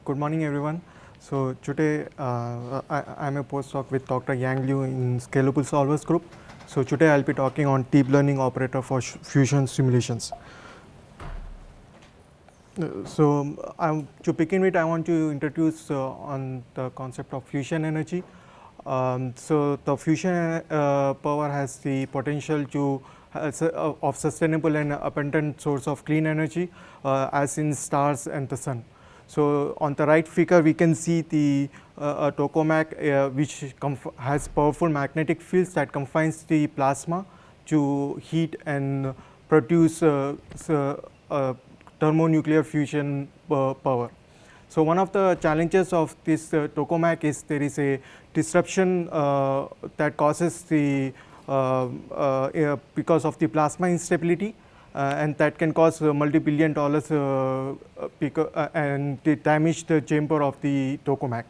Good morning, everyone. So today I'm a postdoc with Dr. Yang Liu in Scalable Solvers group. So today I'll be talking on deep learning operator for fusion simulations. To begin with, I want to introduce on the concept of fusion energy. So the fusion power has the potential to of sustainable and abundant source of clean energy, as in stars and the sun. So on the right figure, we can see the tokamak, which has powerful magnetic fields that confines the plasma to heat and produce thermonuclear fusion power. So one of the challenges of this tokamak is there is a disruption that causes the because of the plasma instability, and that can cause multi-billion dollars and damage the chamber of the tokamak.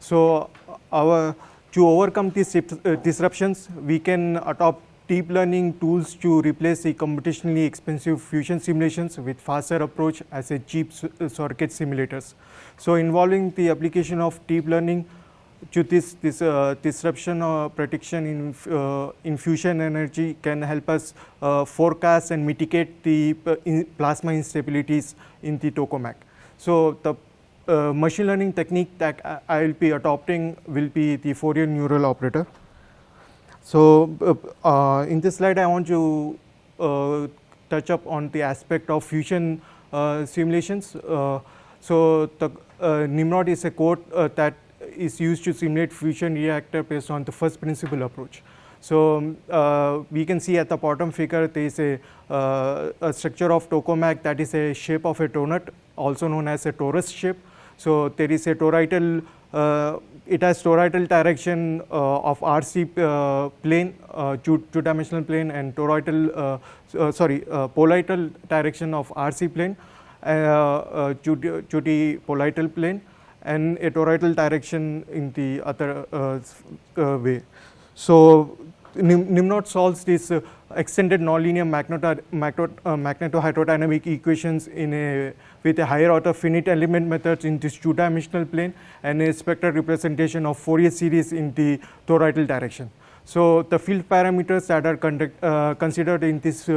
So to overcome these disruptions, we can adopt deep learning tools to replace the computationally expensive fusion simulations with faster approach as a cheap circuit simulators. So involving the application of deep learning to this disruption or prediction in fusion energy can help us forecast and mitigate the plasma instabilities in the tokamak. So the machine learning technique that I will be adopting will be the Fourier neural operator. So in this slide, I want to touch up on the aspect of fusion simulations. So the Nimrod is a code that is used to simulate fusion reactor based on the first principle approach. So we can see at the bottom figure there is a structure of tokamak that is a shape of a donut, also known as a torus shape. So there is a toroidal, it has toroidal direction of RC plane, two-dimensional plane, and toroidal, polyidal direction of RC plane to the polyidal plane, and a toroidal direction in the other way. So Nimrod solves this extended nonlinear magnetohydrodynamic equations with a higher order finite element methods in this two-dimensional plane and a spectral representation of Fourier series in the toroidal direction. So the field parameters that are considered in this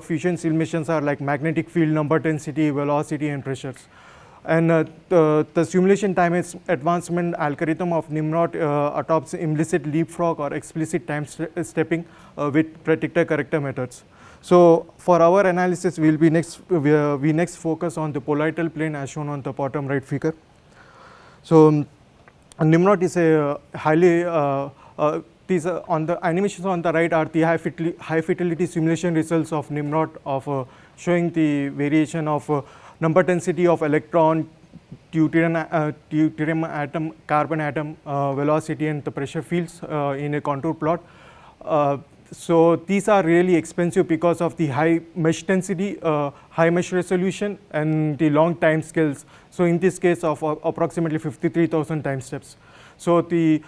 fusion simulations are like magnetic field, number density, velocity, and pressures. And the simulation time advancement algorithm of Nimrod adopts implicit leapfrog or explicit time stepping with predictor corrector methods. So for our analysis, we next focus on the polyidal plane as shown on the bottom right figure. So Nimrod is a highly these on the animations on the right are the high fidelity simulation results of Nimrod of showing the variation of number density of electron, deuterium atom, carbon atom, velocity, and the pressure fields in a contour plot. So these are really expensive because of the high mesh density, high mesh resolution, and the long time scales. So in this case of approximately 53,000 time steps. So the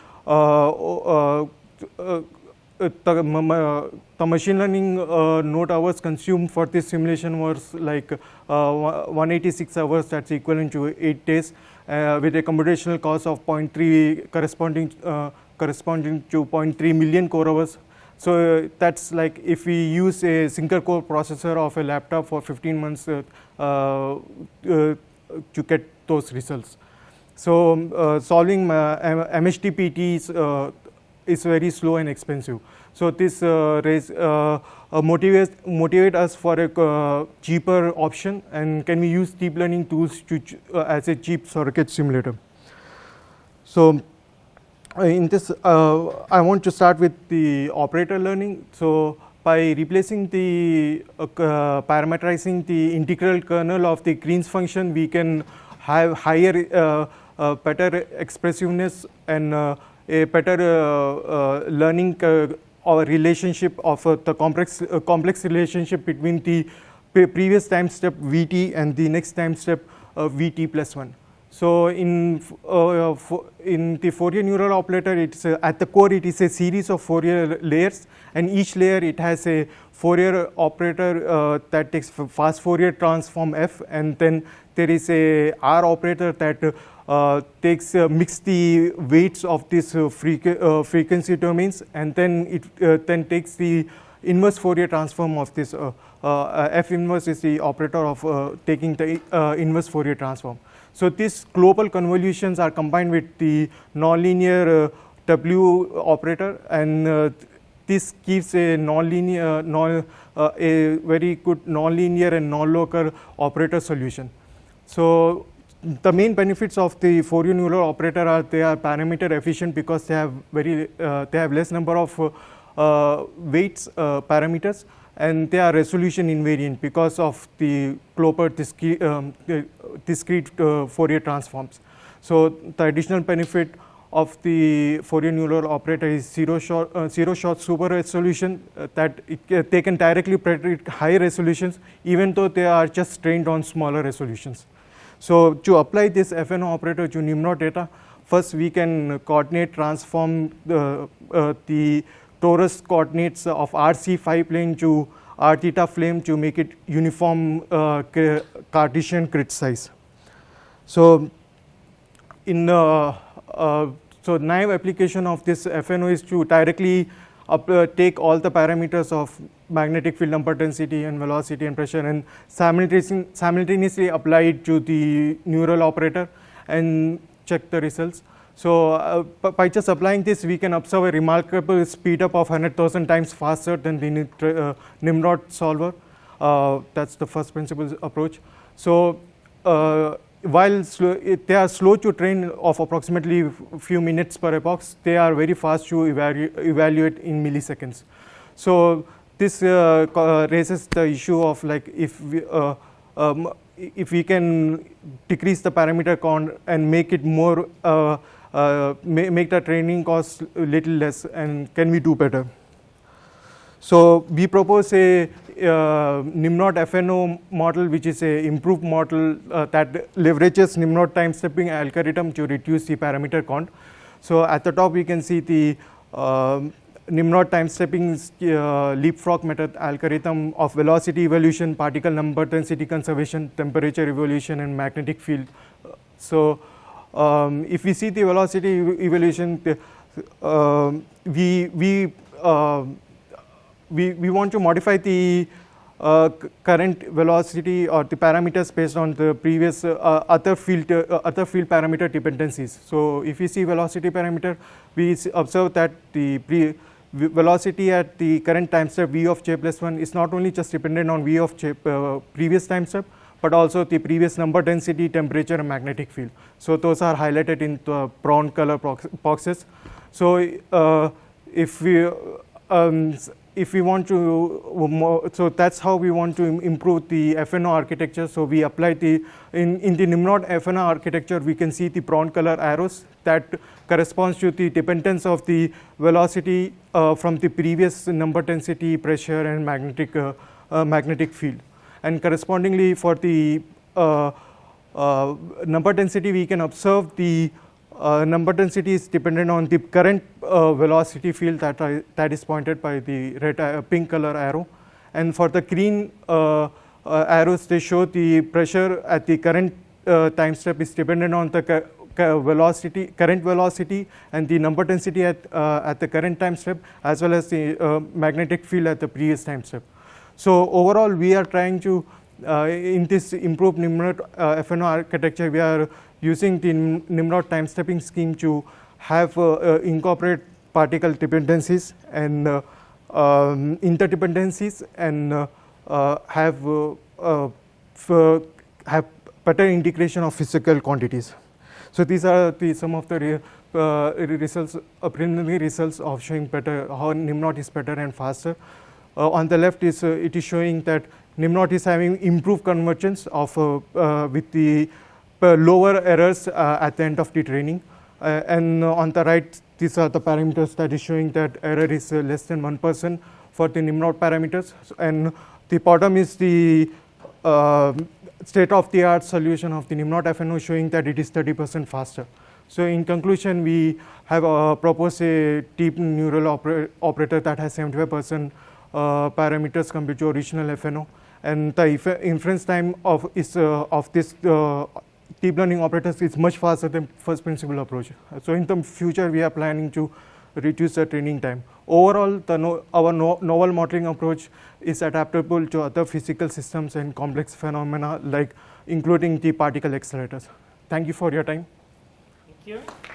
machine learning node hours consumed for this simulation was like 186 hours, that's equivalent to 8 days, with a computational cost of 0.3 corresponding to 0.3 million core hours. So that's like if we use a single core processor of a laptop for 15 months to get those results. So solving MHDPT is very slow and expensive. So this motivate us for a cheaper option, and can we use deep learning tools to as a cheap circuit simulator. So in this, I want to start with the operator learning. So by replacing the parameterizing the integral kernel of the Green's function, we can have higher, better expressiveness and a better learning or relationship of the complex relationship between the previous time step Vt and the next time step Vt plus 1. So in the Fourier neural operator, it's at the core it is a series of Fourier layers, and each layer it has a Fourier operator that takes fast Fourier transform f, and then there is a R operator that mix the weights of this frequency domains, and then it then takes the inverse Fourier transform of this. F inverse is the operator of taking the inverse Fourier transform. So these global convolutions are combined with the nonlinear W operator, and this gives a nonlinear, a very good nonlinear and non-local operator solution. So the main benefits of the Fourier neural operator are they are parameter efficient because they have less number of weights parameters, and they are resolution invariant because of the global discrete Fourier transforms. So the additional benefit of the Fourier neural operator is zero shot super resolution, that they can directly predict high resolutions even though they are just trained on smaller resolutions. So to apply this FNO operator to Nimrod data, first we can coordinate transform the torus coordinates of RC phi plane to R theta plane to make it uniform Cartesian grid size. So in so naive application of this FNO is to directly take all the parameters of magnetic field number density and velocity and pressure and simultaneously apply it to the neural operator and check the results. So by just applying this, we can observe a remarkable speed up of 100,000 times faster than the Nimrod solver. That's the first principle approach. So while they are slow to train of approximately a few minutes per epoch, they are very fast to evaluate in milliseconds. So this raises the issue of like if we can decrease the parameter count and make it more make the training cost a little less, and can we do better? So we propose a Nimrod FNO model, which is a improved model that leverages Nimrod time stepping algorithm to reduce the parameter count. So at the top we can see the Nimrod time stepping leapfrog method algorithm of velocity evolution, particle number density conservation, temperature evolution, and magnetic field. So if we see the velocity evolution, we want to modify the current velocity or the parameters based on the previous other field parameter dependencies. So if we see velocity parameter, we observe that the velocity at the current time step v of j plus 1 is not only just dependent on v of j previous time step, but also the previous number density, temperature, and magnetic field. So those are highlighted in the brown color boxes. So if we want to, so that's how we want to improve the FNO architecture. So we apply in the Nimrod FNO architecture, we can see the brown color arrows that corresponds to the dependence of the velocity from the previous number density, pressure, and magnetic field. And correspondingly for the number density, we can observe the number density is dependent on the current velocity field that is pointed by the red pink color arrow. And for the green arrows, they show the pressure at the current time step is dependent on the current velocity and the number density at the current time step, as well as the magnetic field at the previous time step. So overall, we are trying to in this improved Nimrod FNO architecture, we are using the Nimrod time stepping scheme to have incorporate particle dependencies and interdependencies, and have better integration of physical quantities. So these are some of the results, preliminary results of showing better how Nimrod is better and faster. On the left is it is showing that Nimrod is having improved convergence of with the lower errors at the end of the training, and on the right, these are the parameters that is showing that error is less than 1% for the Nimrod parameters, and the bottom is the state-of-the-art solution of the Nimrod FNO showing that it is 30% faster. So in conclusion, we have proposed a deep neural operator that has 75% parameters compared to original FNO. And the inference time of this deep learning operators is much faster than first principle approach. So in the future, we are planning to reduce the training time. Overall, our novel modeling approach is adaptable to other physical systems and complex phenomena, like including the particle accelerators. Thank you for your time. Thank you.